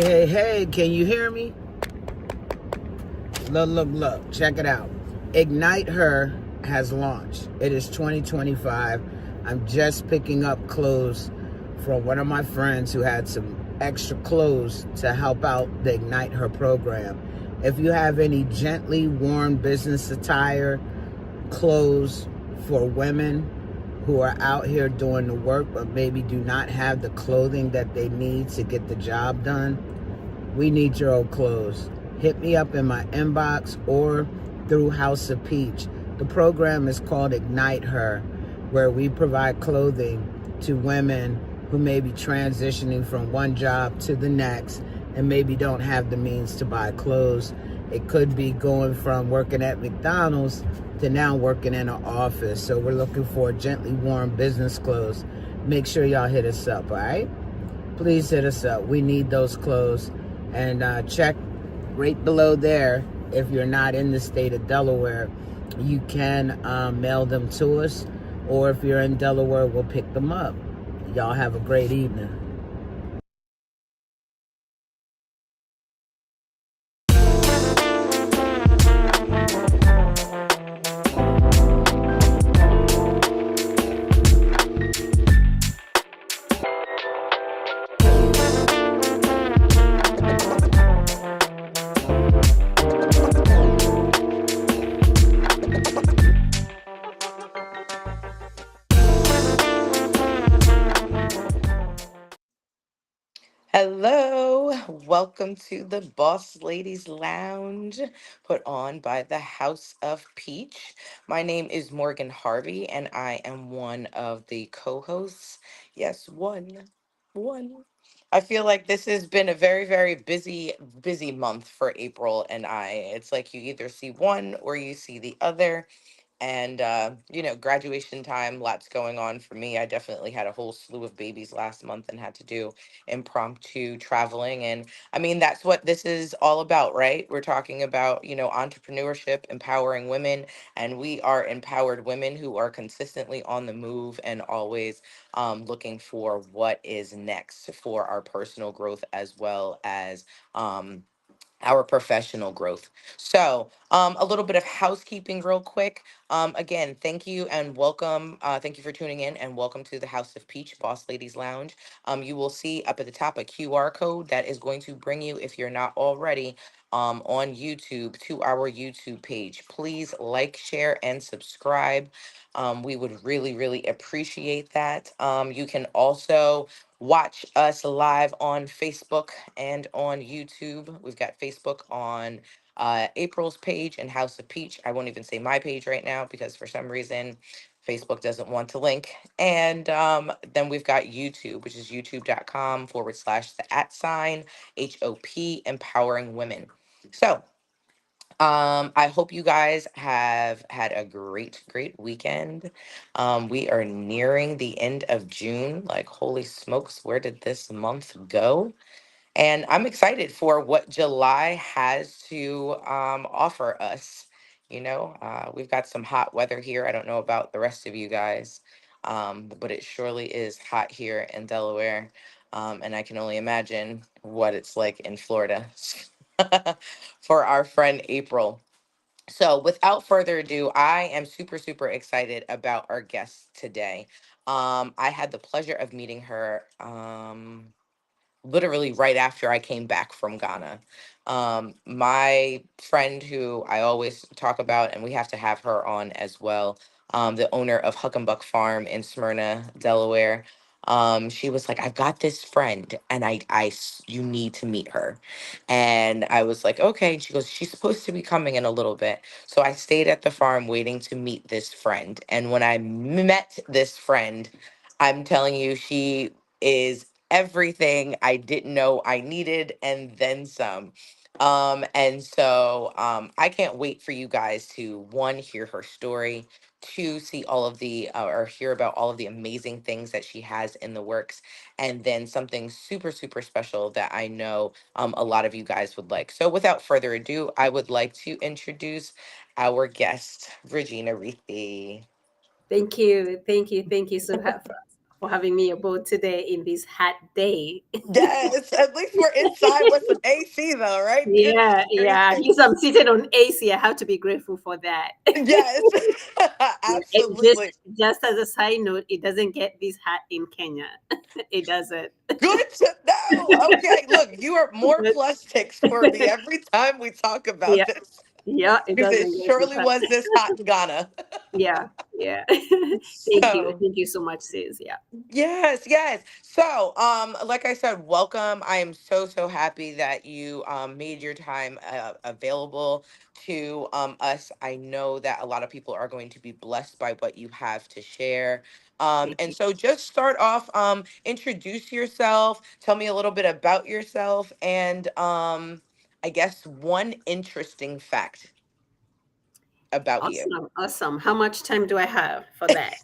Hey, can you hear me? Look, check it out. Ignite Her has launched. It is 2025. I'm just picking up clothes from one of my friends who had some extra clothes to help out the Ignite Her program. If you have any gently worn business attire, clothes for women who are out here doing the work but maybe do not have the clothing that they need to get the job done, we need your old clothes. Hit me up in my inbox or through House of Peach. The program is called Ignite Her, where we provide clothing to women who may be transitioning from one job to the next and maybe don't have the means to buy clothes. It could be going from working at McDonald's to now working in an office. So we're looking for gently worn business clothes. Make sure y'all hit us up, all right? Please hit us up. We need those clothes. And check right below there. If you're not in the state of Delaware, you can mail them to us. Or if you're in Delaware, we'll pick them up. Y'all have a great evening. Hello, welcome to the Boss Ladies Lounge, put on by the House of Peach. My name is Morgan Harvey, and I am one of the co-hosts. Yes, one. I feel like this has been a very busy month for April and I. It's like you either see one or you see the other. And graduation time, lots going on for me. I definitely had a whole slew of babies last month and had to do impromptu traveling. And I mean, that's what this is all about, right? We're talking about, entrepreneurship, empowering women, and we are empowered women who are consistently on the move and always looking for what is next for our personal growth as well as our professional growth. So, a little bit of housekeeping, real quick. Again, thank you and welcome. Thank you for tuning in and welcome to the House of Peach Boss Ladies Lounge. You will see up at the top a QR code that is going to bring you, if you're not already, on YouTube to our YouTube page. Please like, share, and subscribe. We would really appreciate that. You can also watch us live on Facebook and on YouTube. We've got Facebook on April's page and House of Peach. I won't even say my page right now because for some reason Facebook doesn't want to link. And then we've got YouTube, which is youtube.com/, the @ HOP, empowering women. So, I hope you guys have had a great weekend. We are nearing the end of June. Like, holy smokes, where did this month go? And I'm excited for what July has to offer us. We've got some hot weather here. I don't know about the rest of you guys, but it surely is hot here in Delaware. And I can only imagine what it's like in Florida for our friend April. So, without further ado, I am super excited about our guest today. I had the pleasure of meeting her. Literally right after I came back from Ghana. My friend who I always talk about, and we have to have her on as well, the owner of Huck and Buck Farm in Smyrna, Delaware. She was like, I've got this friend and you need to meet her. And I was like, okay. And she goes, she's supposed to be coming in a little bit. So I stayed at the farm waiting to meet this friend. And when I met this friend, I'm telling you, she is everything I didn't know I needed and then some. I can't wait for you guys to one, hear her story, two, see all of the or hear about all of the amazing things that she has in the works, and then something super special that I know a lot of you guys would like. So without further ado, I would like to introduce our guest, Regina Reethy. Thank you. Thank you. Thank you. for having me aboard today in this hot day. Yes, at least we're inside with some AC though, right? Goodness Yeah, yeah. At least gracious. I'm seated on AC. I have to be grateful for that. Yes, Yeah, and just absolutely. just as a side note, it doesn't get this hot in Kenya. It doesn't. Good to know. Okay, look, you are more But plus ticks for me every time we talk about yeah, this yeah, it because it doesn't get this surely hot. was this hot in Ghana. Yeah, yeah. So, Thank you so much, sis. Yeah, yes, yes. So, like I said, welcome. I am so so happy that you made your time available to us. I know that a lot of people are going to be blessed by what you have to share. thank And you. so just start off, introduce yourself, tell me a little bit about yourself, and I guess one interesting fact about you. Awesome, awesome. How much time do I have for that?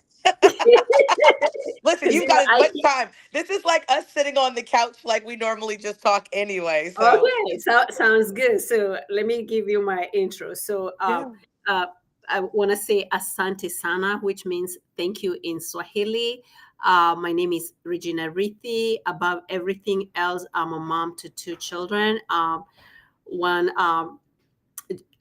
Listen, Because you got as much time. This is like us sitting on the couch like we normally just talk anyway. So, okay, sounds good. So let me give you my intro. So yeah. uh, I want to say Asante Sana, which means thank you in Swahili. My name is Regina Rithi. Above everything else, I'm a mom to two children. One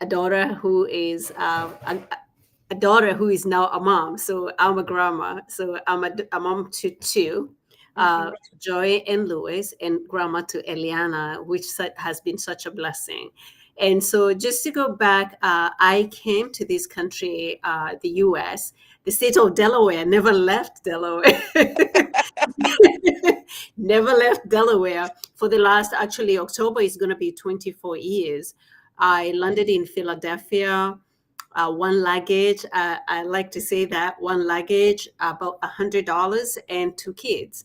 a daughter who is a daughter who is now a mom. So I'm a grandma. So a mom to two, uh, Mhm. Joy and Louis, and grandma to Eliana, which has been such a blessing. And so, just to go back, I came to this country, the US, the state of Delaware, never left Delaware. Never left Delaware for the last, actually, October is going to be 24 years. I landed in Philadelphia, one luggage. I like to say that one luggage, about $100, and two kids.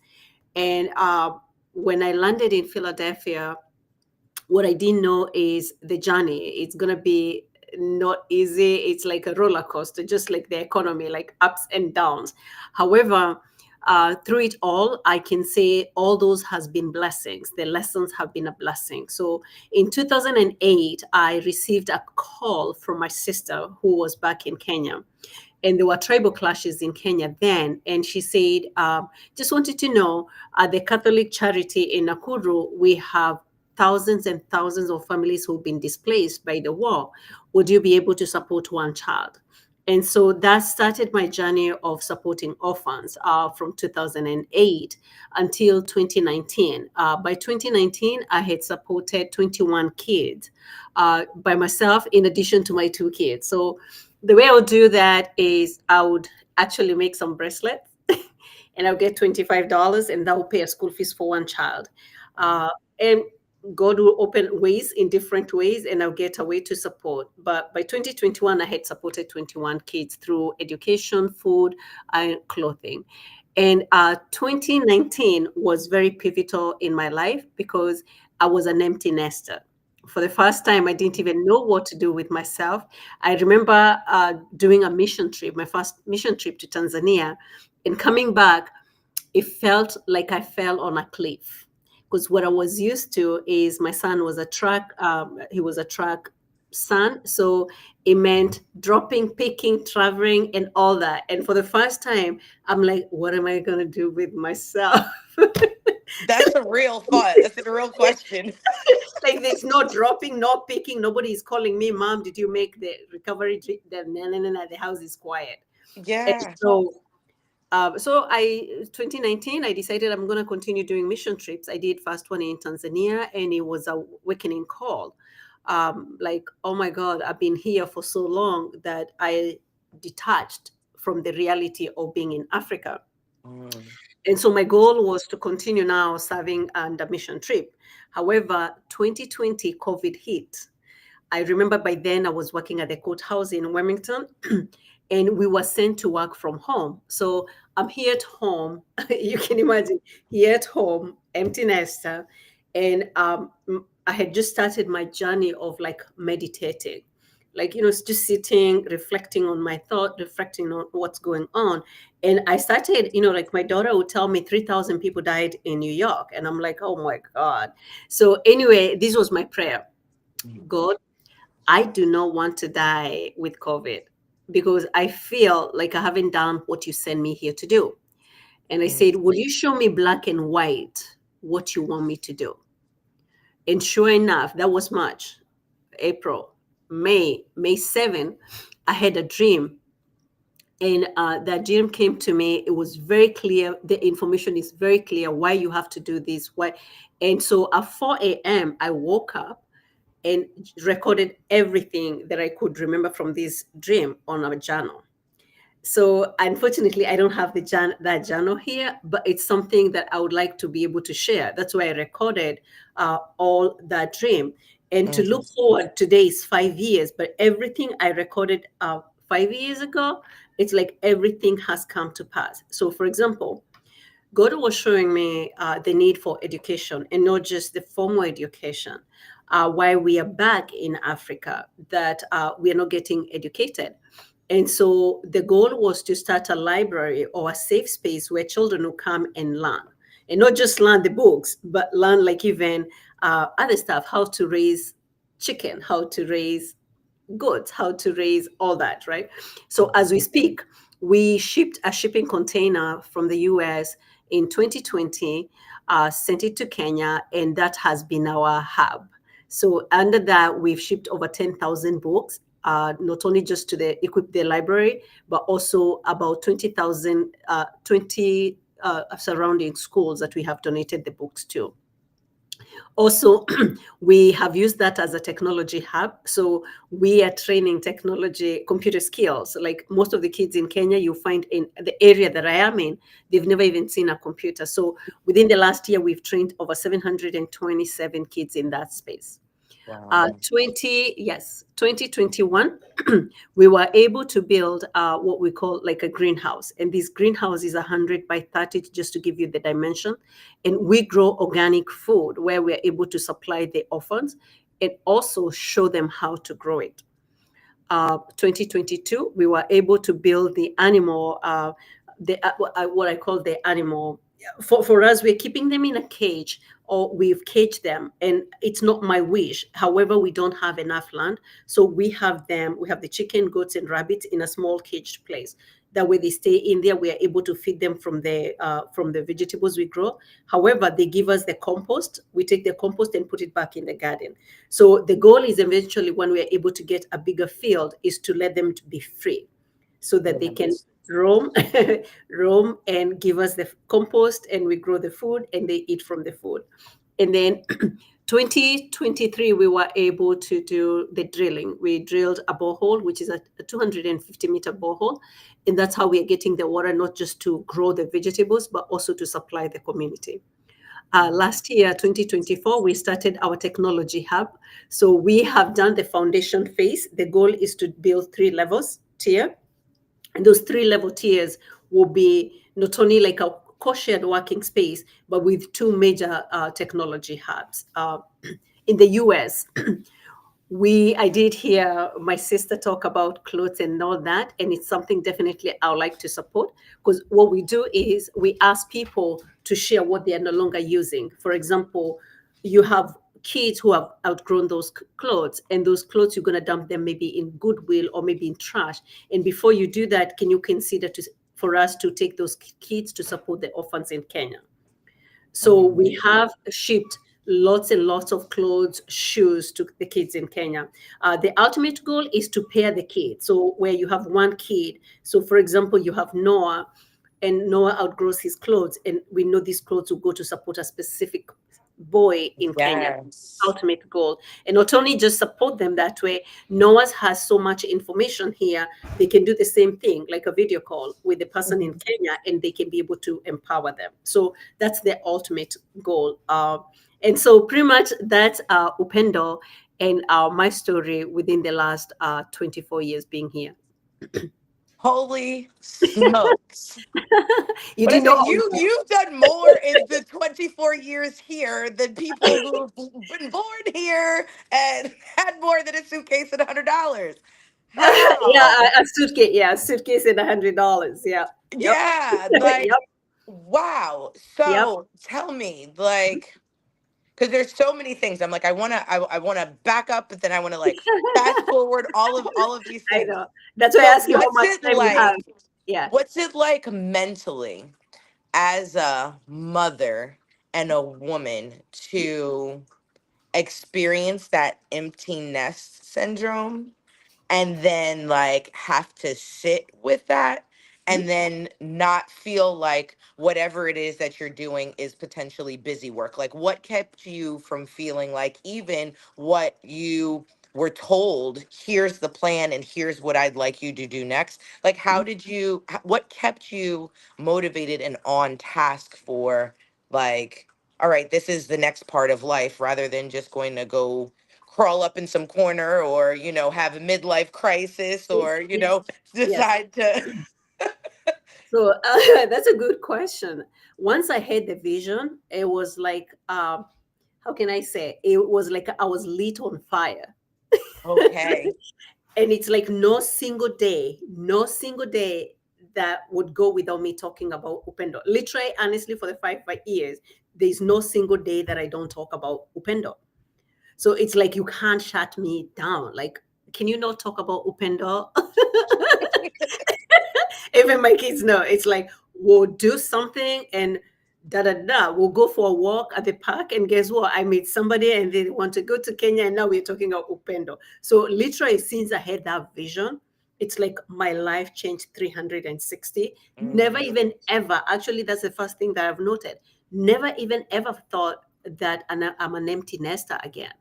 And when I landed in Philadelphia, what I didn't know is the journey. It's gonna be not easy. It's like a roller coaster, just like the economy, like ups and downs. However, through it all, I can say all those has been blessings. The lessons have been a blessing. So in 2008, I received a call from my sister who was back in Kenya, and there were tribal clashes in Kenya then. And she said, just wanted to know, at the Catholic Charity in Nakuru, we have thousands and thousands of families who've been displaced by the war. Would you be able to support one child? And so that started my journey of supporting orphans from 2008 until 2019. By 2019, I had supported 21 kids by myself, in addition to my two kids. So the way I would do that is I would actually make some bracelets and I'll get $25 and that will pay a school fees for one child. Uh, and God will open ways in different ways and I'll get a way to support. But by 2021, I had supported 21 kids through education, food, and clothing. And 2019 was very pivotal in my life because I was an empty nester. For the first time, I didn't even know what to do with myself. I remember doing a mission trip, my first mission trip to Tanzania, and coming back, it felt like I fell on a cliff. Because what I was used to is my son was a track, he was a track son. So it meant dropping, picking, traveling, and all that. And for the first time, I'm like, what am I going to do with myself? That's a real thought. That's a real question. Like there's no dropping, no picking. Nobody is calling me, Mom, did you make the recovery trip? The house is quiet. And Yeah. so I 2019, I decided I'm going to continue doing mission trips. I did first one in Tanzania, and it was a awakening call. Like, oh my God, I've been here for so long that I detached from the reality of being in Africa. Mm. And so my goal was to continue now serving on the mission trip. However, 2020 COVID hit. I remember by then I was working at the courthouse in Wilmington and we were sent to work from home. So I'm here at home. You can imagine, here at home, empty nester. And I had just started my journey of like meditating, like, just sitting, reflecting on my thought, reflecting on what's going on. And I started, like my daughter would tell me 3,000 people died in New York. And I'm like, oh my God. So anyway, this was my prayer. God, I do not want to die with COVID because I feel like I haven't done what you sent me here to do. And I said, will you show me black and white what you want me to do? And sure enough, that was March, April, May 7. I had a dream, and that dream came to me. It was very clear. The information is very clear why you have to do this. Why? And so at 4 a.m., I woke up and recorded everything that I could remember from this dream on a journal. So unfortunately, I don't have that journal here, but it's something that I would like to be able to share. That's why I recorded all that dream. And to Mhm. look forward, today is 5 years, but everything I recorded 5 years ago, it's like everything has come to pass. So, for example, God was showing me the need for education, and not just the formal education. Why we are back in Africa, that we are not getting educated. And so the goal was to start a library or a safe space where children will come and learn. And not just learn the books, but learn like even other stuff, how to raise chicken, how to raise goods, how to raise all that, right? So as we speak, we shipped a shipping container from the US in 2020, sent it to Kenya, and that has been our hub. So under that, we've shipped over 10,000 books, not only just to equip the library, but also about 20 surrounding schools that we have donated the books to. Also, we have used that as a technology hub. So we are training technology, computer skills. Like most of the kids in Kenya, you find in the area that I am in, they've never even seen a computer. So within the last year, we've trained over 727 kids in that space. Wow. 2021, we were able to build what we call like a greenhouse. And this greenhouse is 100 by 30, just to give you the dimension. And we grow organic food where we're able to supply the orphans and also show them how to grow it. 2022, we were able to build the animal, what I call the animal. For us, we're keeping them in a cage, or we've caged them, and it's not my wish. However, we don't have enough land, so we have them. We have the chicken, goats, and rabbits in a small caged place. That way, they stay in there. We are able to feed them from the vegetables we grow. However, they give us the compost. We take the compost and put it back in the garden. So the goal is eventually, when we are able to get a bigger field, is to let them to be free, so that they can Yes. roam, roam and give us the compost, and we grow the food and they eat from the food. And then 2023, we were able to do the drilling. We drilled a borehole, which is a 250-meter borehole. And that's how we are getting the water, not just to grow the vegetables, but also to supply the community. Last year, 2024, we started our technology hub. So we have done the foundation phase. The goal is to build 3 levels tier. And those 3 level tiers will be not only like a co-shared working space, but with two major technology hubs. In the US, I did hear my sister talk about clothes and all that, and it's something definitely I would like to support, because what we do is we ask people to share what they are no longer using. For example, you have kids who have outgrown those clothes, and those clothes you're going to dump them maybe in Goodwill or maybe in trash. And before you do that, can you consider for us to take those kids to support the orphans in Kenya? So Mhm. we have shipped lots and lots of clothes, shoes to the kids in Kenya. The ultimate goal is to pair the kids. So where you have one kid, so for example, you have Noah, and Noah outgrows his clothes, and we know these clothes will go to support a specific boy in Kenya. Yes. Ultimate goal. And not only just support them that way, Noah's has so much information here, they can do the same thing, like a video call with the person in Mhm. Kenya, and they can be able to empower them. So that's the ultimate goal. And so pretty much that's Upendo and my story within the last 24 years being here. Holy smokes. You But I didn't know said all of that. you've done more in the 24 years here than people who've been born here and had more than a suitcase and $100. Yeah, How? a suitcase. Yeah, a suitcase and $100. Yeah. Yep. Yeah, Yep. like wow. Yep. So tell me, like, because there's so many things. I'm like, I wanna back up, but then I wanna like fast forward all of these I things. know. That's why I So asked you how much time you have. Yeah. what's it like mentally as a mother and a woman to experience that empty nest syndrome and then like have to sit with that and then not feel like whatever it is that you're doing is potentially busy work. Like what kept you from feeling like even what you were told, here's the plan and here's what I'd like you to do next? Like how did you what kept you motivated and on task for like, all right, this is the next part of life rather than just going to go crawl up in some corner or have a midlife crisis or Yes, yes. decide to So that's a good question. Once I had the vision, it was like, how can I say? It was like I was lit on fire. okay. And it's like no single day that would go without me talking about Upendo. Literally, honestly, for the five years, there's no single day that I don't talk about Upendo. So it's like you can't shut me down. Like, can you not talk about Upendo? Even my kids know. It's like we'll do something and da da da. We'll go for a walk at the park, and guess what? I meet somebody and they want to go to Kenya, and now we're talking about Upendo. So literally, since I had that vision, it's like my life changed 360. Never Mhm. even ever. Actually, that's the first thing that I've noted. Never even ever thought that I'm an empty nester again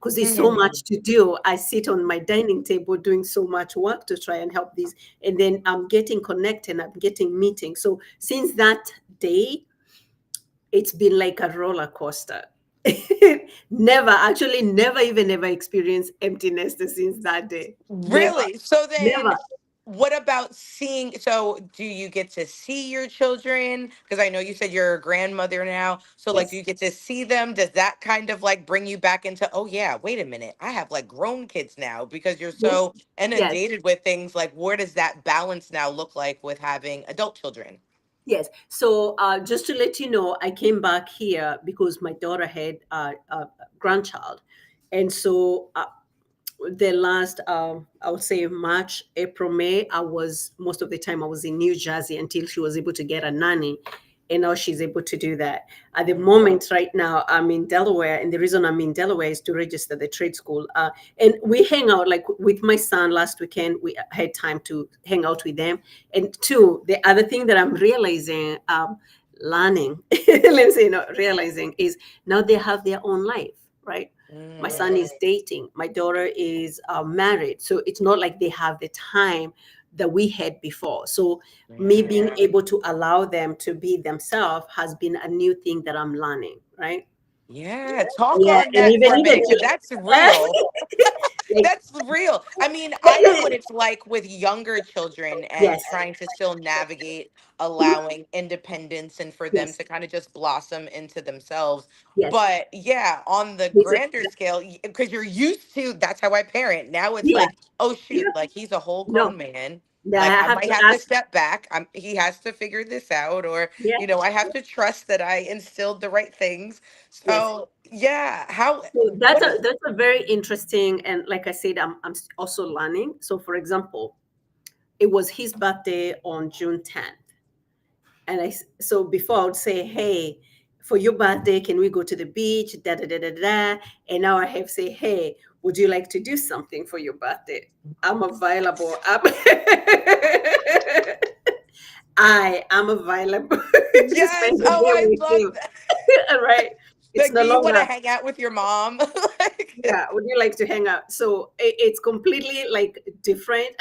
because there's so Hmm. much to do. I sit on my dining table doing so much work to try and help these, and then I'm getting connected, I'm getting meetings. So since that day, it's been like a roller coaster. Never, actually, never even ever experienced emptiness since that day. Never, Really? So then never. what about seeing, so do you get to see your children? Because I know you said you're a grandmother now. So like do Yes, you get to see them? Does that kind of like bring you back into, oh yeah, wait a minute, I have like grown kids now because you're yes, so yes. inundated with things. Like where does that balance now look like with having adult children? Yes. So just to let you know, I came back here because my daughter had a grandchild. And so the last I would say March, April, May, I was most of the time I was in New Jersey until she was able to get a nanny, and now she's able to do that. At the Mhm. moment, right now, I'm in Delaware, and the reason I'm in Delaware is to register the trade school. And we hang out like with my son last weekend. We had time to hang out with them. And two, the other thing that I'm realizing, learning, let's say not realizing, is now they have their own life, right? My son Mm, is dating, my daughter is married, so it's not like they have the time that we had before. So me yeah. being able to allow them to be themselves has been a new thing that I'm learning, right? Yeah, talk Yeah, on and that for a even minute because that's real. like That's real. I mean, I know what it's like with younger children and yes, trying to still navigate mhm, allowing independence and for them yes, to kind of just blossom into themselves. yes. But yeah, on the It's a- grander scale, because you're used to that's how I parent. Now it's yeah, like, oh yeah. shoot, like he's a whole No, grown man. Like I I have might to have to ask. step back. He has to figure this out, or Yeah, I have to trust that I instilled the right things. yes. So yeah, how So what is that's a very interesting, and like I said, I'm also learning. So for example, it was his birthday on June 10th. And so before I would say, hey, for your birthday, can we go to the beach? Da da da da da. And now I have say, hey, would you like to do something for your birthday? I'm available. I am available to yes, spend the oh day I with love you. that. All right. It's Like, no do you want to longer, hang out with your mom? Like, yeah, would you like to hang out? So it's completely like different.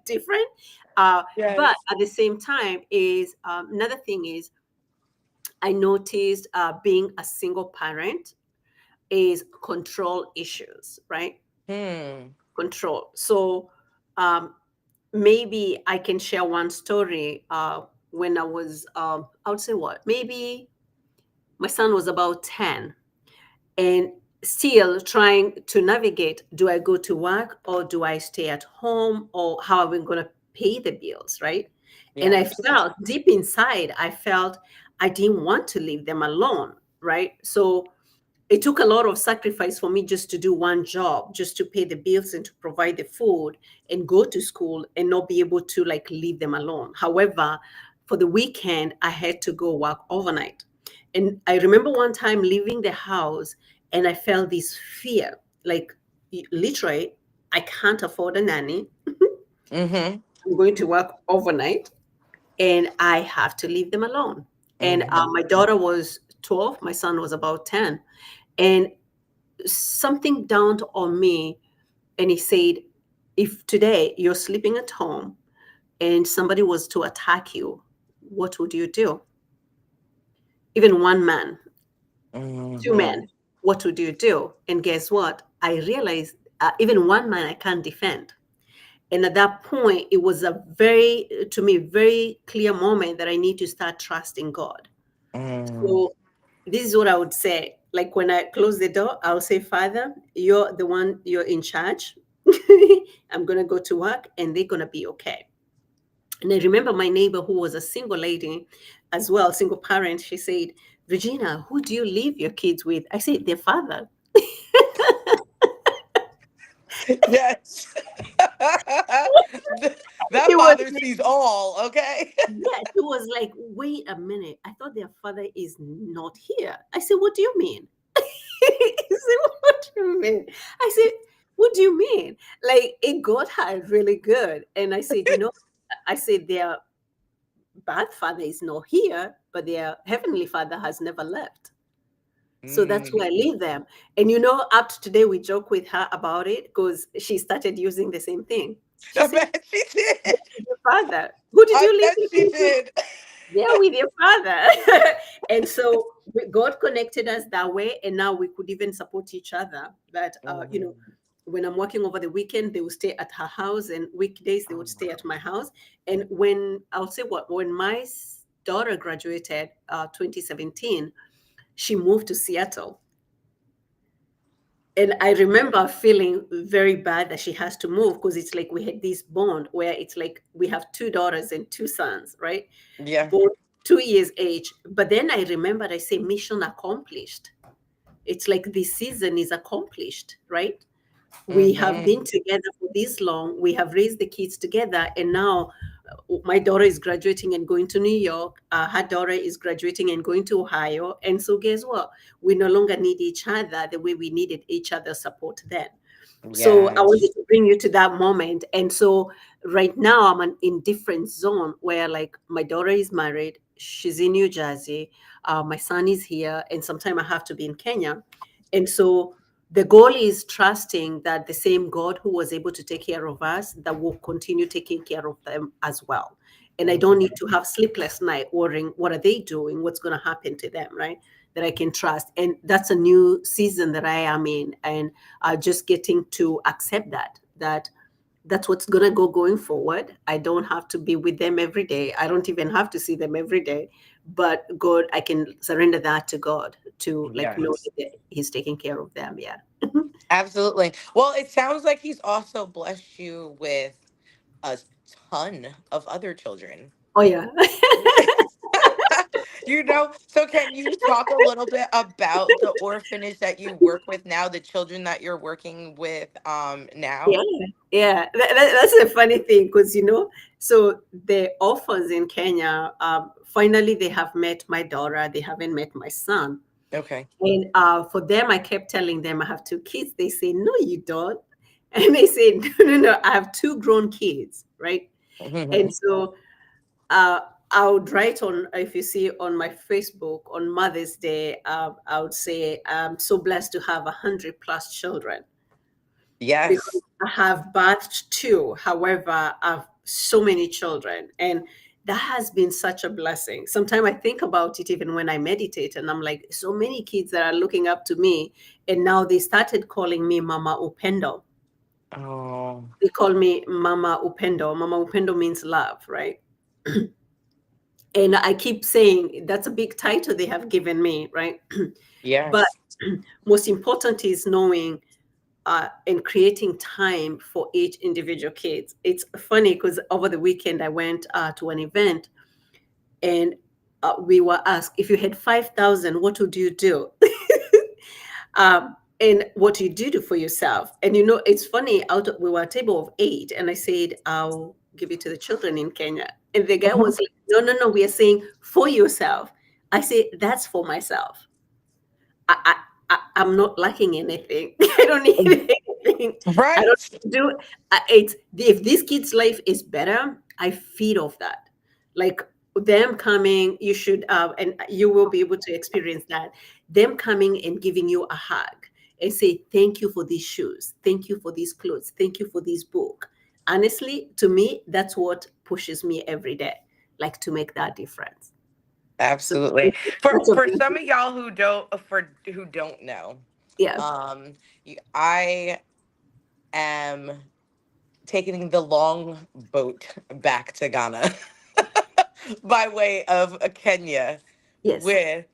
Different. But yes. at the same time, is another thing is I noticed being a single parent is control issues, right? Hmm. Control. So um, maybe I can share one story. When I was, I would say what? Maybe my son was about 10 and still trying to navigate, do I go to work or do I stay at home, or how are we going to pay the bills, right? And I Yes. felt deep inside, I felt I didn't want to leave them alone, right? So it took a lot of sacrifice for me just to do one job, just to pay the bills and to provide the food and go to school and not be able to like leave them alone. However, for the weekend, I had to go work overnight. And I remember one time leaving the house and I felt this fear, like literally, I can't afford a nanny. Mm-hmm. I'm going to work overnight and I have to leave them alone. And Mm-hmm. my daughter was 12, my son was about 10. And something dawned on me, and he said, if today you're sleeping at home and somebody was to attack you, what would you do? Even one man, two Mm-hmm. men, what would you do? And guess what? I realized even one man I can't defend. And at that point, it was a very, to me, very clear moment that I need to start trusting God. Mm-hmm. So this is what I would say. Like when I close the door, I'll say, Father, you're the one, you're in charge. I'm going to go to work and they're going to be okay. And I remember my neighbor who was a single lady as well, single parent. She said, Regina, who do you leave your kids with? I said, their father. Yes. That He was father sees all, okay? Yes, he was like, wait a minute. I thought their father is not here. I said, what do you mean? He said, what do you mean? I said, what do you mean? Like it got her really good. And I said, I said their bad father is not here, but their heavenly father has never left. So that's Mm. where I leave them. And up to today we joke with her about it because she started using the same thing. She I said, bet she "Where did. is your father? Who did I you leave bet your she kids with?" did. There with your father. And so God connected us that way. And now we could even support each other. That, Mhm. when I'm working over the weekend, they will stay at her house, and weekdays, they Oh would my stay at my house. And when my daughter graduated, 2017, she moved to Seattle. And I remember feeling very bad that she has to move because it's like we had this bond where it's like we have two daughters and two sons, right? yeah. Both 2 years age. But then I remembered, I say, mission accomplished. It's like this season is accomplished, right? We have Mm-hmm. been together for this long. We have raised the kids together. And now my daughter is graduating and going to New York. Her daughter is graduating and going to Ohio. And so, guess what? We no longer need each other the way we needed each other's support then. So I wanted Yes. to bring you to that moment. And so right now I'm in different zone where like my daughter is married. She's in New Jersey. My son is here. And sometime I have to be in Kenya. And so the goal is trusting that the same God who was able to take care of us, that will continue taking care of them as well. And I don't Mhm. need to have sleepless night worrying what are they doing, what's going to happen to them, right? That I can trust. And that's a new season that I am in. And just getting to accept that that's what's going to go going forward. I don't have to be with them every day. I don't even have to see them every day. But God, I can surrender that to God to like know Yes. that He's taking care of them. Yeah. Absolutely. Well, it sounds like he's also blessed you with a ton of other children. Oh yeah. So can you talk a little bit about the orphanage that you work with now, the children that you're working with Yeah, now? yeah. That's a funny thing because so the orphans in Kenya, finally they have met my daughter. They haven't met my son. Okay. And for them, I kept telling them I have two kids. They say, no, you don't. And they say, no, no, no, I have two grown kids, right? And Mhm. so I would write on, if you see on my Facebook on Mother's Day, I would say, I'm so blessed to have 100+ children because Yes. I have birthed two. However, I have so many children. And that has been such a blessing. Sometimes I think about it even when I meditate, and I'm like, so many kids that are looking up to me. And now they started calling me Mama Upendo. Oh, They call me Mama Upendo. Mama Upendo means love, right? And I keep saying that's a big title they have given me, right? But yes. most important is knowing and creating time for each individual kids. It's funny because over the weekend I went to an event, and we were asked, if you had 5,000, what would you do? And what you do for yourself. And it's funny, we were a table of eight, and I said, I'll give it to the children in Kenya. And the guy was like, no, no, no, we are saying for yourself. I say, that's for myself. I, I'm not lacking anything. I don't need anything. I don't Right. do it's if this kid's life is better, I feed off that. Like them coming, you should and you will be able to experience that. Them coming and giving you a hug and say, thank you for these shoes, thank you for these clothes, thank you for this book. Honestly, to me, that's what pushes me every day, like to make that difference. So Absolutely. For that's a for some of y'all who don't know, yeah. um, I am taking the long boat back to Ghana by way of Kenya Yes. with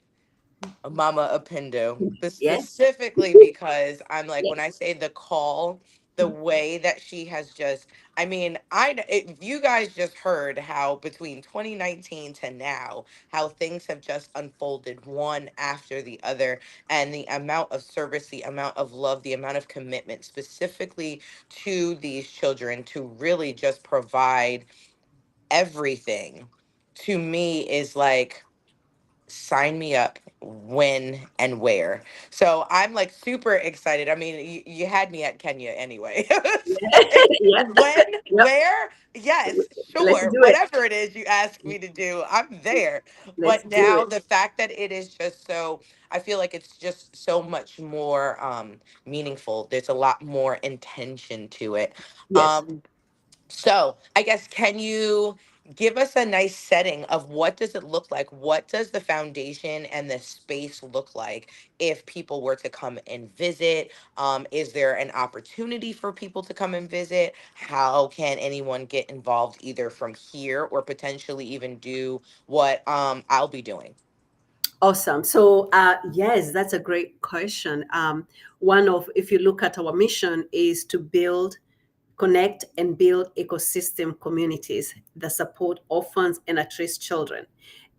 Mama Upendo, but Yes. specifically because I'm like, when Yes. I say the call, the way that she has just, I mean, if you guys just heard how between 2019 to now, how things have just unfolded one after the other, and the amount of service, the amount of love, the amount of commitment specifically to these children to really just provide everything to me is like, sign me up when and where. So I'm like super excited. I mean, you had me at Kenya anyway. So Yeah. when, Yep. where? Yes, Let's sure. do it. Whatever it is you ask me to do, I'm there. Let's But do now it. the fact that it is just so, I feel like it's just so much more meaningful. There's a lot more intention to it. Yes. Um so, I guess, can you give us a nice setting of what does it look like? What does the foundation and the space look like if people were to come and visit? Is there an opportunity for people to come and visit? How can anyone get involved either from here or potentially even do what I'll be doing? Awesome. So, yes, that's a great question. One of, if you look at our mission, is to build, connect, and build ecosystem communities that support orphans and at-risk children.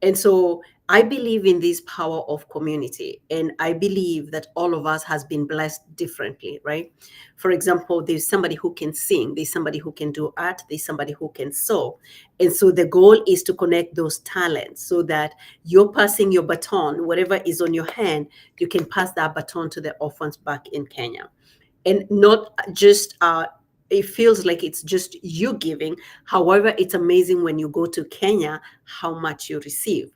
And so I believe in this power of community, and I believe that all of us has been blessed differently, right? For example, there's somebody who can sing, there's somebody who can do art, there's somebody who can sew. And so the goal is to connect those talents so that you're passing your baton, whatever is on your hand, you can pass that baton to the orphans back in Kenya. And not just it feels like it's just you giving. However, it's amazing when you go to Kenya how much you receive.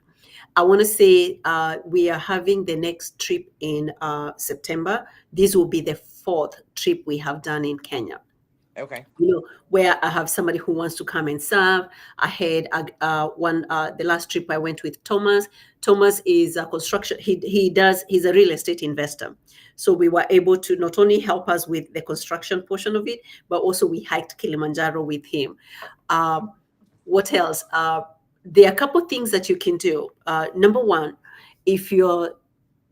I want to say we are having the next trip in September. This will be the fourth trip we have done in Kenya, Okay. where I have somebody who wants to come and serve. I had the last trip I went with Thomas. Thomas is a construction, he's a real estate investor. So we were able to not only help us with the construction portion of it, but also we hiked Kilimanjaro with him. Um, what else? There are a couple things that you can do. Number one, if you're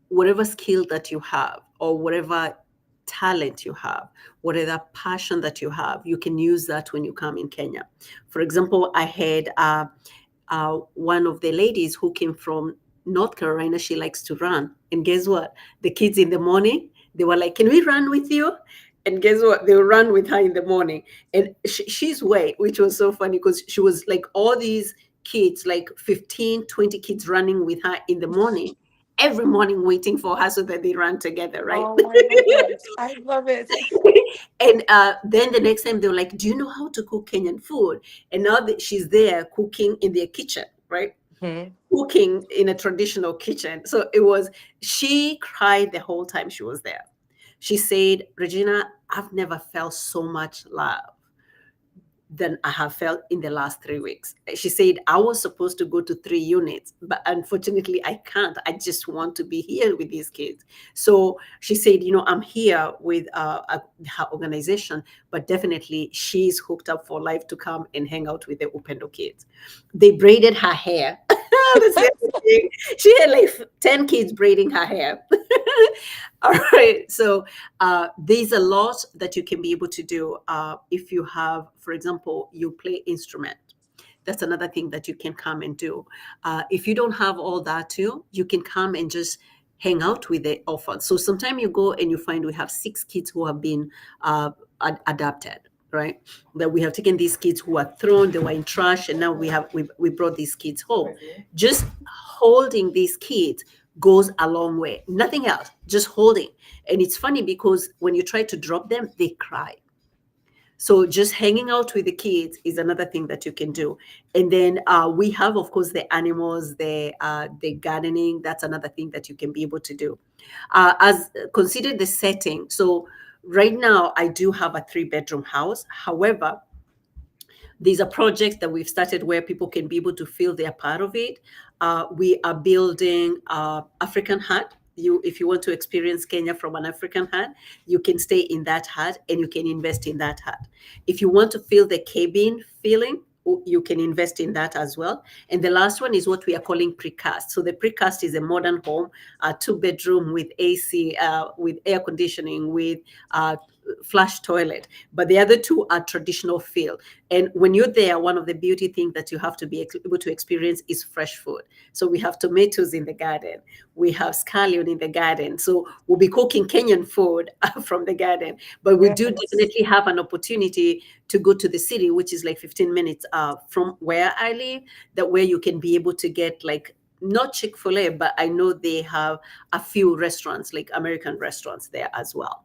whatever skill that you have or whatever talent you have, whatever passion that you have, you can use that when you come in Kenya. For example, I had one of the ladies who came from North Carolina. She likes to run. And guess what? The kids in the morning, they were like, can we run with you? And guess what? They will run with her in the morning. And she's white, which was so funny because she was like all these kids, like 15, 20 kids running with her in the morning, every morning waiting for her so that they run together, right? Oh, I love it. I love it. And then the next time they were like, do you know how to cook Kenyan food? And now that she's there cooking in their kitchen, right? Hmm. Cooking in a traditional kitchen. So it was, she cried the whole time she was there. She said, Regina, I've never felt so much love than I have felt in the last 3 weeks. She said, I was supposed to go to 3 units, but unfortunately, I can't. I just want to be here with these kids. So she said, I'm here with her organization, but definitely she's hooked up for life to come and hang out with the Upendo kids. They braided her hair. That's the other thing. She had like 10 kids braiding her hair. All right. So there's a lot that you can be able to do if you have, for example, you play instrument. That's another thing that you can come and do. If you don't have all that too, you can come and just hang out with the orphans. So sometimes you go and you find we have 6 kids who have been adopted. right? That we have taken these kids who are thrown, they were in trash, and now we brought these kids home. Just holding these kids goes a long way. Nothing else, just holding. And it's funny because when you try to drop them, they cry. So just hanging out with the kids is another thing that you can do. And then we have, of course, the animals, the gardening. That's another thing that you can be able to do. As consider the setting. So right now, I do have a 3 bedroom house. However, these are projects that we've started where people can be able to feel they're part of it. We are building African hut. If you want to experience Kenya from an African hut, you can stay in that hut and you can invest in that hut. If you want to feel the cabin feeling, you can invest in that as well. And the last one is what we are calling precast. So the precast is a modern home, a 2 bedroom with AC, with air conditioning, with flush toilet, but the other two are traditional feel. And when you're there, one of the beauty things that you have to be able to experience is fresh food. So we have tomatoes in the garden, we have scallion in the garden. So we'll be cooking Kenyan food from the garden, but we do Yes. definitely have an opportunity to go to the city, which is like 15 minutes from where I live, that where you can be able to get like not Chick-fil-A, but I know they have a few restaurants, like American restaurants there as well.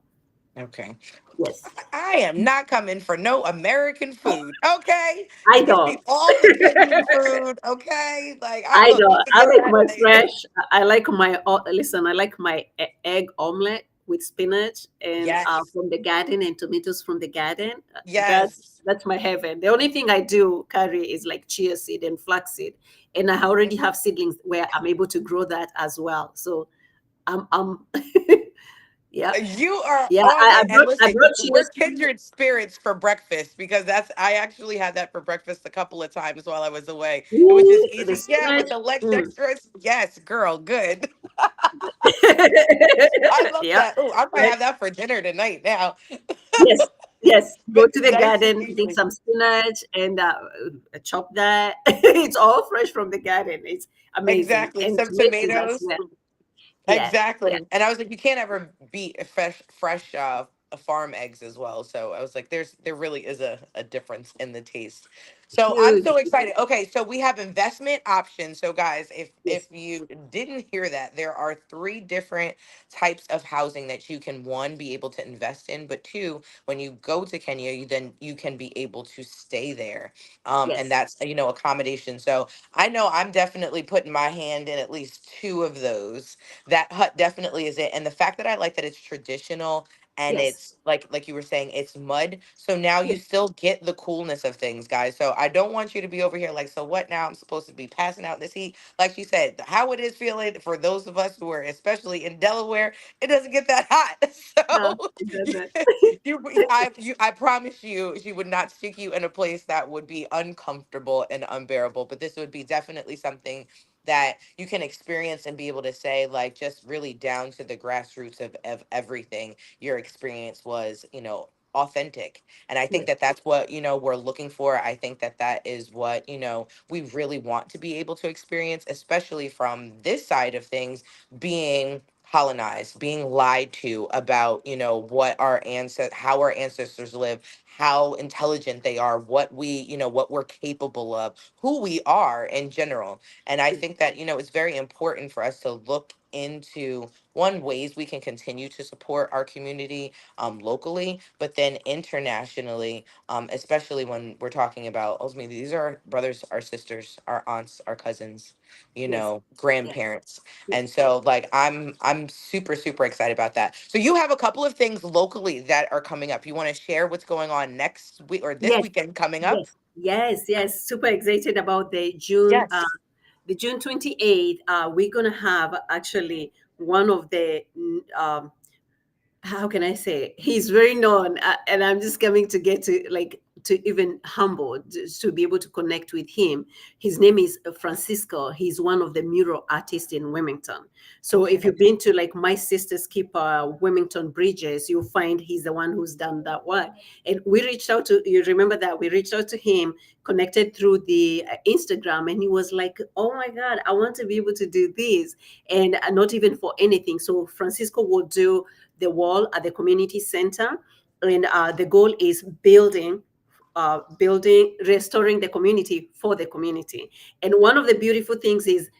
Okay. Yes. I am not coming for no American food. Okay. I Give me don't. all the Kenyan food. Okay. Like I I look, you don't. can I get like that my thing. fresh. I like my. Listen, I like my egg omelet with spinach and Yes. from the garden and tomatoes from the garden. Yes. That's my heaven. The only thing I do carry is like chia seed and flax seed, and I already have seedlings where I'm able to grow that as well. So I'm yeah, You are yeah. on it. And I listen, brought chia we're seed. kindred spirits for breakfast because that's I actually had that for breakfast a couple of times while I was away. It was just Ooh, the easy. Yeah, with spinach. the leg Mm. dextrose. Yes, girl, good. I love Yeah. that. Oh, I might have that for dinner tonight now. Yes, yes. Go to the Nice and garden, dig easy. some spinach, and chop that. It's all fresh from the garden. It's amazing. Exactly. And Some tomatoes as tomatoes. well. Yeah, yeah. Exactly. And I was like, you can't ever beat a fresh farm eggs as well. So I was like, there really is a difference in the taste. So I'm Huge. so excited. Okay, so we have investment options. So guys, if Yes, you didn't hear that, there are 3 different types of housing that you can one be able to invest in, but two, when you go to Kenya, you can be able to stay there. And yes, that's accommodation. So I know I'm definitely putting my hand in at least two of those. That hut definitely is it. And the fact that I like that it's traditional and yes, it's like you were saying, it's mud. So now you yes. still get the coolness of things, guys. So I don't want you to be over here like, so what now? I'm supposed to be passing out in this heat. Like you said, how it is feeling for those of us who are especially in Delaware, it doesn't get that hot. No, So it doesn't. I promise you, she would not stick you in a place that would be uncomfortable and unbearable. But this would be definitely something that you can experience and be able to say, like, just really down to the grassroots of everything, your experience was, authentic. And I think Yes, that that's what, we're looking for. I think that that is what, we really want to be able to experience, especially from this side of things, being colonized, being lied to about, what our ancestors, how our ancestors live, how intelligent they are, what we, what we're capable of, who we are in general. And I yes, think that, it's very important for us to look into one ways we can continue to support our community locally, but then internationally, especially when we're talking about ultimately these are our brothers, our sisters, our aunts, our cousins, yes, yes, grandparents. yes, And so like I'm super, super excited about that. So you have a couple of things locally that are coming up. You want to share what's going on next week or this yes, weekend coming up? yes, yes, yes. Super excited about Yes. the June 28th. We're gonna have actually one of the how can I say, he's very known, and I'm just coming to get to like to even humble to be able to connect with him. His name is Francisco. He's one of the mural artists in Wilmington. So if Okay. you've been to like my sister's keep Wilmington bridges, you'll find he's the one who's done that one. And we reached out to, you remember that we reached out to him, connected through the Instagram, and he was like, "Oh my God, I want to be able to do this," and not even for anything. So Francisco will do the wall at the community center. And the goal is building, restoring the community for the community. And one of the beautiful things is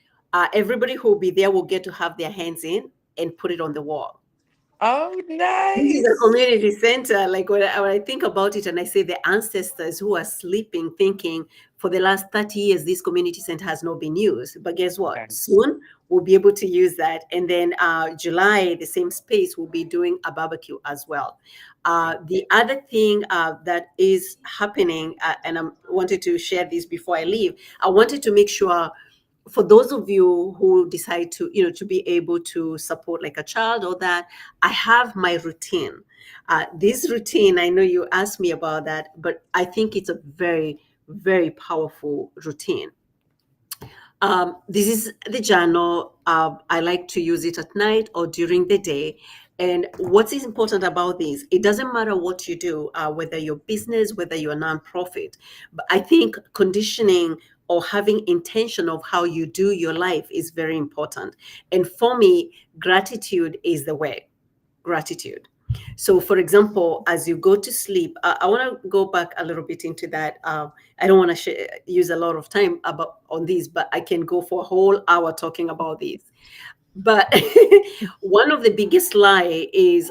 everybody who will be there will get to have their hands in and put it on the wall. Oh, This is a nice. community center. Like when I think about it and I say the ancestors who are sleeping, thinking for the last 30 years, this community center has not been used. But guess what? Yes. Soon we'll be able to use that. And then July, the same space, will be doing a barbecue as well. The other thing that is happening, and I wanted to share this before I leave, I wanted to make sure for those of you who decide to to be able to support like a child or that, I have my routine. This routine, I know you asked me about that, but I think it's a very, very powerful routine. This is the journal. I like to use it at night or during the day. And what is important about this, it doesn't matter what you do, whether you're business, whether you're a nonprofit, but I think conditioning or having intention of how you do your life is very important. And for me, gratitude is the way. Gratitude. So, for example, as you go to sleep, I want to go back a little bit into that. I don't want to use a lot of time about on these, but I can go for a whole hour talking about these. But one of the biggest lie is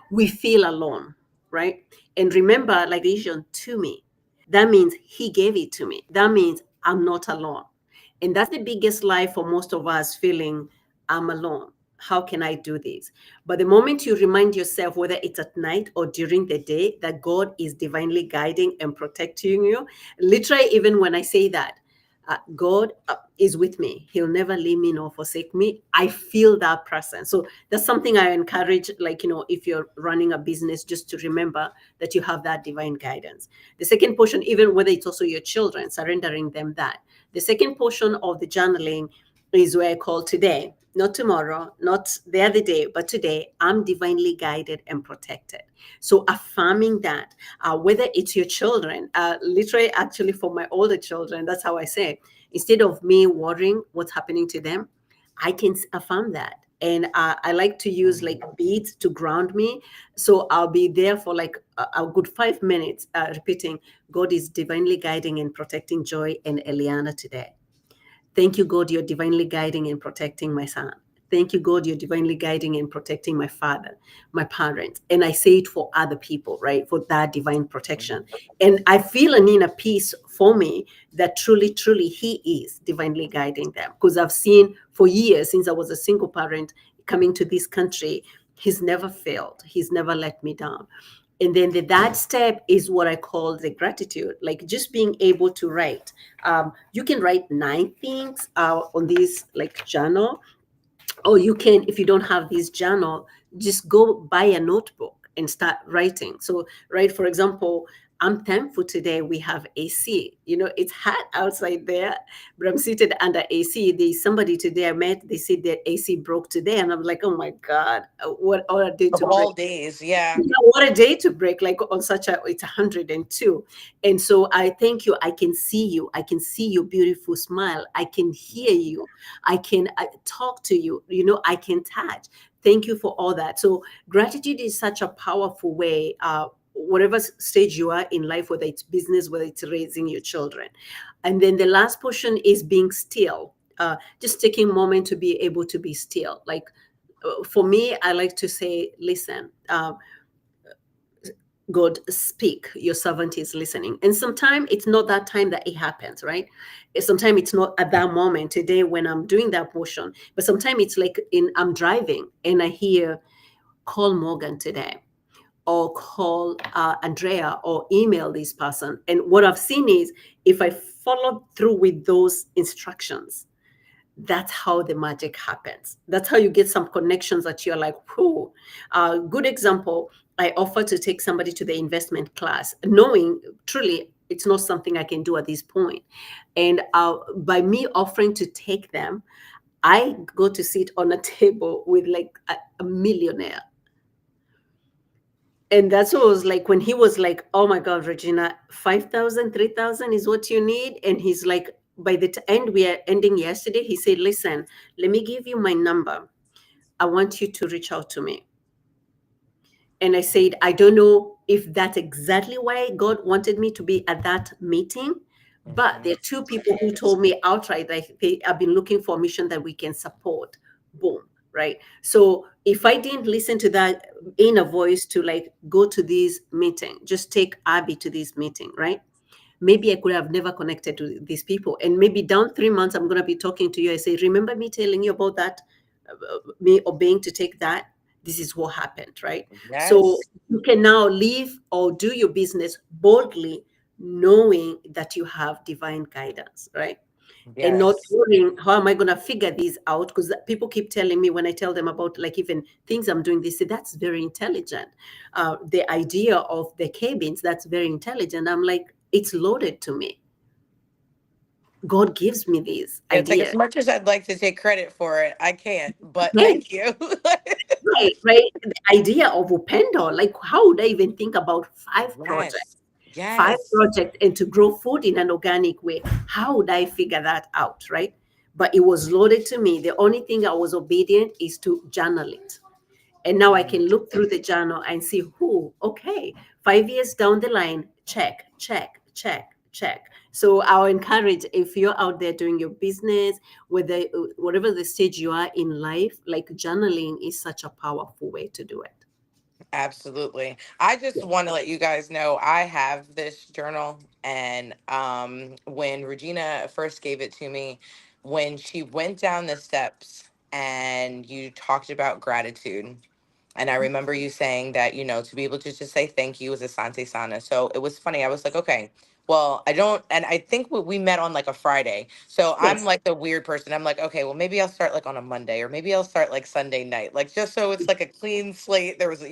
we feel alone, right? And remember, like vision to me, that means he gave it to me. That means I'm not alone. And that's the biggest lie for most of us, feeling I'm alone. How can I do this? But the moment you remind yourself, whether it's at night or during the day, that God is divinely guiding and protecting you, literally, even when I say that, God is with me. He'll never leave me nor forsake me. I feel that presence. So that's something I encourage, like, if you're running a business, just to remember that you have that divine guidance. The second portion, even whether it's also your children, surrendering them that. The second portion of the journaling is where I call today, not tomorrow, not the other day, but today, I'm divinely guided and protected. So affirming that, whether it's your children, literally, actually, for my older children, that's how I say, instead of me worrying what's happening to them, I can affirm that. And I like to use like beads to ground me. So I'll be there for like a good 5 minutes, repeating, God is divinely guiding and protecting Joy and Eliana today. Thank you, God, you're divinely guiding and protecting my son. Thank you, God, you're divinely guiding and protecting my father, my parents. And I say it for other people, right? For that divine protection. And I feel an inner peace for me that truly, truly, He is divinely guiding them. Because I've seen for years, since I was a single parent coming to this country, He's never failed. He's never let me down. And then that step is what I call the gratitude, like just being able to write. You can write 9 things on this like journal, or you can, if you don't have this journal, just go buy a notebook and start writing. So, right, for example, I'm thankful today we have AC. It's hot outside there, but I'm seated under AC. There's somebody today I met, they said their AC broke today. And I'm like, oh my God, what a day Of to break. all days, yeah. Yeah, what a day to break, like on such a, it's 102. And so I thank you. I can see you. I can see your beautiful smile. I can hear you. I can talk to you. I can touch. Thank you for all that. So gratitude is such a powerful way, whatever stage you are in life, whether it's business, whether it's raising your children. And then the last portion is being still, just taking a moment to be able to be still. Like for me, I like to say, listen, God, speak, your servant is listening. And sometimes it's not that time that it happens, right? Sometimes it's not at that moment today when I'm doing that portion, but sometimes it's like I'm driving and I hear, call Morgan today, or call Andrea, or email this person. And what I've seen is, if I follow through with those instructions, that's how the magic happens. That's how you get some connections that you're like, whoo. Good example, I offer to take somebody to the investment class, knowing truly it's not something I can do at this point. And by me offering to take them, I go to sit on a table with like a millionaire. And that's what was like when he was like, oh my God, Regina, 5,000, 3,000 is what you need. And he's like, by the end, we are ending yesterday, he said, listen, let me give you my number. I want you to reach out to me. And I said, I don't know if that's exactly why God wanted me to be at that meeting, but there Hmm. are two people who told me outright, like, they have been looking for a mission that we can support. Boom. Right. So if I didn't listen to that inner voice to like go to this meeting, just take Abby to this meeting, right? Maybe I could have never connected to these people. And maybe down 3 months, I'm going to be talking to you. I say, remember me telling you about that, me obeying to take that? This is what happened, right? So Yes. you can now live or do your business boldly, knowing that you have divine guidance, right? And not Yes. worrying, how am I going to figure these out? Because people keep telling me when I tell them about like even things I'm doing, they say that's very intelligent. The idea of the cabins, that's very intelligent. I'm like, it's loaded to me. God gives me these It's like as ideas. much as I'd like to take credit for it, I can't. But Right, thank you. right, right. The idea of Upendo, like how would I even think about Yes. five Yes. projects and to grow food in an organic way? How would I figure that out, right? But it was loaded to me. The only thing I was obedient is to journal it. And now I can Mm. look through the journal and see who, okay, 5 years down the line, check, check, check, check. So I'll encourage, if you're out there doing your business, whether whatever the stage you are in life, like journaling is such a powerful way to do it. Absolutely. I just Yeah. want to let you guys know I have this journal, and when Regina first gave it to me, when she went down the steps and you talked about gratitude, and I remember you saying that, to be able to just say thank you is Asante Sana. So it was funny. I was like, okay, well, I don't, and I think we met on like a Friday. So I'm Yes. like the weird person. I'm like, okay, well, maybe I'll start like on a Monday, or maybe I'll start like Sunday night, like just so it's like a clean slate. There was,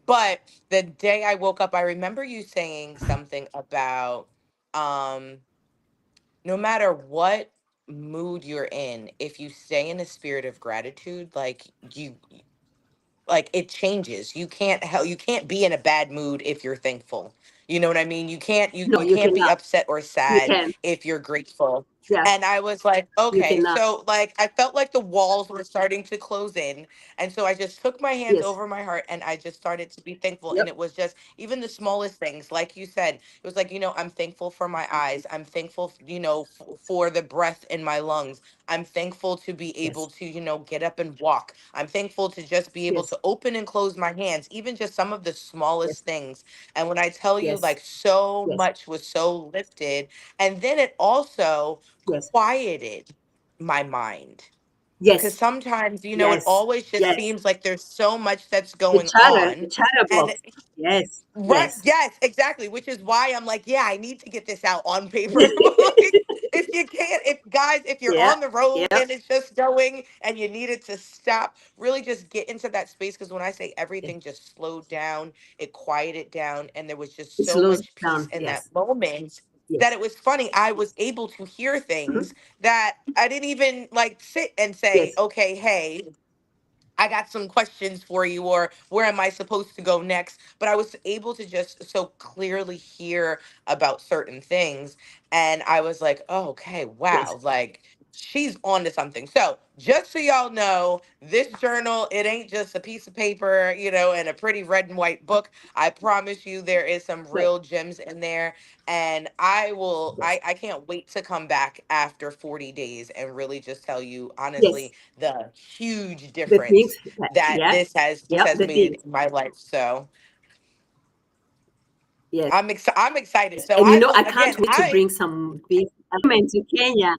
but the day I woke up, I remember you saying something about, um, no matter what mood you're in, if you stay in a spirit of gratitude, like it changes. You can't be in a bad mood if you're thankful. You know what I mean? No, You you can't be cannot. upset or You sad can. if you're grateful. Yeah, And I was like, you okay, cannot. so like I felt like the walls were starting to close in. And so I just took my hands Yes. over my heart and I just started to be thankful. And Yep. it was just even the smallest things, like you said, it was like, I'm thankful for my eyes. I'm thankful, for the breath in my lungs. I'm thankful to be able Yes. to, get up and walk. I'm thankful to just be able Yes. to open and close my hands, even just some of the Yes. smallest things. And when I tell you, Yes. like, so Yes. much was so lifted. And then it also Yes. quieted my mind. Because Yes. sometimes, it Yes. always just Yes. seems like there's so much that's going The on. chatter And box. Yes. right, Yes. yes, exactly. Which is why I'm like, yeah, I need to get this out on paper. Like, if you can't, if guys, if you're Yeah. on the road Yeah. and it's just going and you need it to stop, really just get into that space. Because when I say Yeah. everything just slowed down, it quieted down, and there was just It so slows much peace down. in that Yes. moment that Yes. it was funny. I was able to hear Mhm. things that I didn't even like sit and say, Yes. okay, hey, I got some questions for you, or where am I supposed to go next? But I was able to just so clearly hear about certain things. And I was like, oh, okay, Yes. wow, like she's on to something. So just so y'all know, this journal, it ain't just a piece of paper, and a pretty red and white book. I promise you there is some Right. real gems in there. And Yes. I can't wait to come back after 40 days and really just tell you Yes. honestly the huge The things difference that, that yeah. this Yep. has The made things. in my life. So Yes. I'm excited. So And I again, can't wait to bring some big women to Kenya.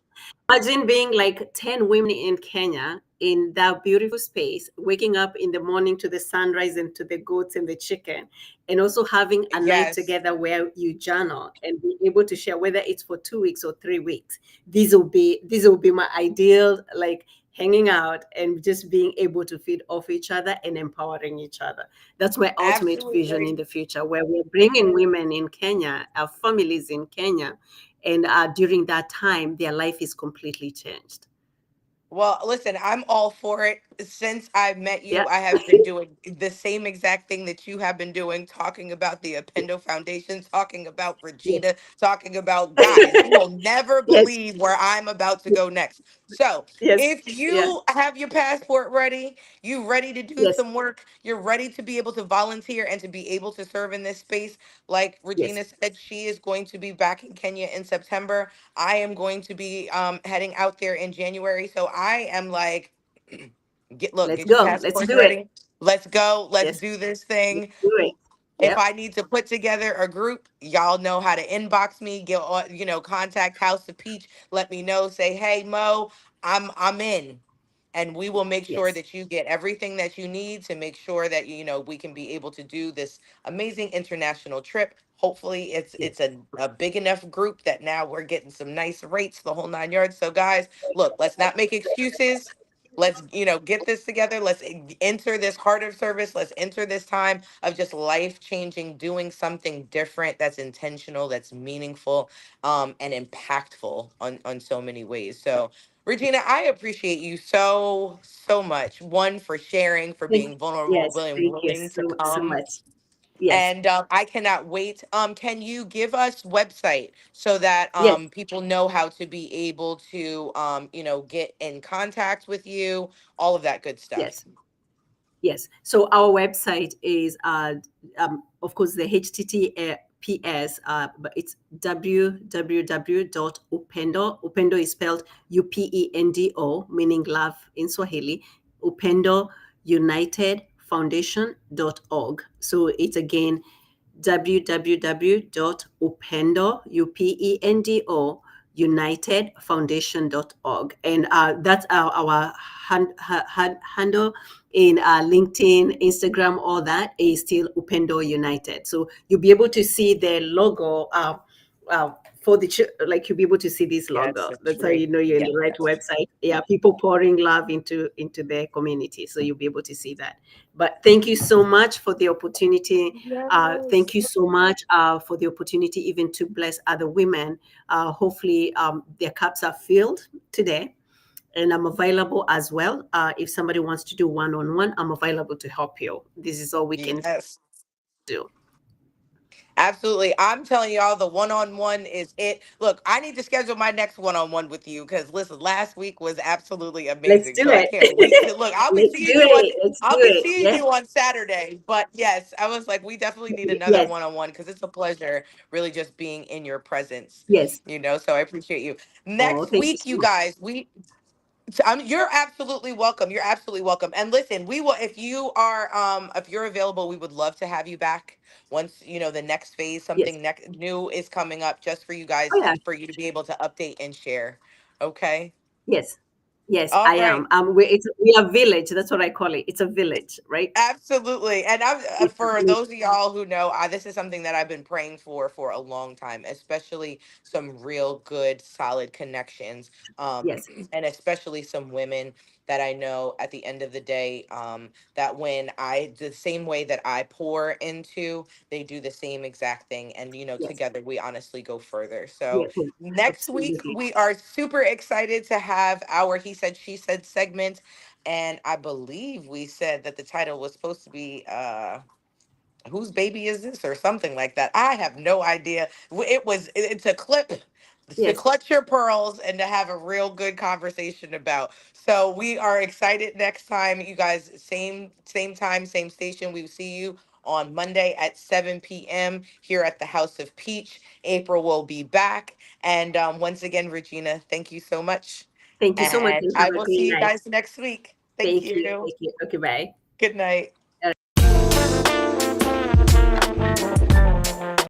Imagine being like 10 women in Kenya in that beautiful space, waking up in the morning to the sunrise and to the goats and the chicken, and also having a night yes, together where you journal and be able to share, whether it's for 2 weeks or 3 weeks. These will be my ideal, like hanging out and just being able to feed off each other and empowering each other. That's my ultimate vision in absolutely. the future, where we're bringing women in Kenya, our families in Kenya, and during that time, their life is completely changed. Well, listen, I'm all for it. since I met Yeah. you, I have been doing the same exact thing that you have been doing, talking about the Upendo Foundation, talking about Yes. Regina, talking about guys. You will never Yes. believe where I'm about to go next. So, Yes. if Yeah. you have your passport ready, you ready to do Yes. some work, you're ready to be able to volunteer and to be able to serve in this space, like Yes. Regina said, she is going to be back in Kenya in September. I am going to be heading out there in January. So I am like, Let's get your go. Let's passports do it. ready. Let's go. Let's Yes. do this Let's thing. do it. If Yep. I need to put together a group, y'all know how to inbox me, get on, contact House of Peach, let me know, say, "Hey Mo, I'm in." And we will make sure Yes. that you get everything that you need to make sure that we can be able to do this amazing international trip. Hopefully it's Yes. a big enough group that now we're getting some nice rates, the whole 9 yards. So guys, look, let's not make excuses. Let's get this together. Let's enter this heart of service. Let's enter this time of just life changing, doing something different that's intentional, that's meaningful, and impactful on so many ways. So Regina, I appreciate you so much. One, for sharing, for Thank, being vulnerable, yes. willing, Thank you willing to so come, much. Yes. and I cannot wait. Can you give us website so that Yes. people know how to be able to get in contact with you, all of that good stuff? Yes. Yes. So our website is, of course, the HTTPS, but it's www.upendo. Upendo is spelled UPENDO, meaning love in Swahili. Upendo United Foundation.org. So it's again www.upendo, UPENDO, unitedfoundation.org. And that's our handle in LinkedIn, Instagram, all that is still Upendo United. So you'll be able to see the logo uh, for the like you'll be able to see this Yes, logo. the That's how you tree. know you're in Yes. the right website. Yeah, people pouring love into their community, so you'll be able to see that. But thank you so much for the opportunity. Thank Yes. you so much for the opportunity even to bless other women. Hopefully, their cups are filled today. And I'm available as well. If somebody wants to do one on one, I'm available to help you. This is all we can Yes. do. Absolutely. I'm telling y'all, the one-on-one is it. Look, I need to schedule my next one-on-one with you because listen, last week was absolutely Let's amazing. do So I it. can't wait to look. Let's do it. Let's do I'll be it. seeing Yes. you on Saturday. But yes, I was like, we definitely need another Yes. one-on-one because it's a pleasure really just being in your presence. Yes. So I appreciate you. Oh, Next thank you week, so you much. guys, you're absolutely welcome. You're absolutely welcome. And listen, we will if you're available, we would love to have you back once the next phase, Yes. something next new is coming up, just for you Oh, guys, yeah. for you to be able to update and share. Okay. Yes. Yes, All I right. am. We are village. That's what I call it. It's a village, right? Absolutely. And It's a for village. those of y'all who know, this is something that I've been praying for a long time, especially some real good, solid connections. Yes. And especially some women that I know at the end of the day, that when the same way that I pour into, they do the same exact thing. And, Yes. together we honestly go further. So Yes. Yes. next week, Absolutely. we are super excited to have our He Said, She Said segment, and I believe we said that the title was supposed to be whose baby is this, or something like that. I have no idea. It's a clip to Yes. clutch your pearls and to have a real good conversation about. So we are excited next time, you guys. Same time, same station. We will see you on Monday at 7 p.m. here at the House of Peach. April will be back. And once again, Regina, thank you so much. Thank you so much And and I have a will great see you night. guys next week. Thank Thank you. you. Thank you. Okay, bye. Good night.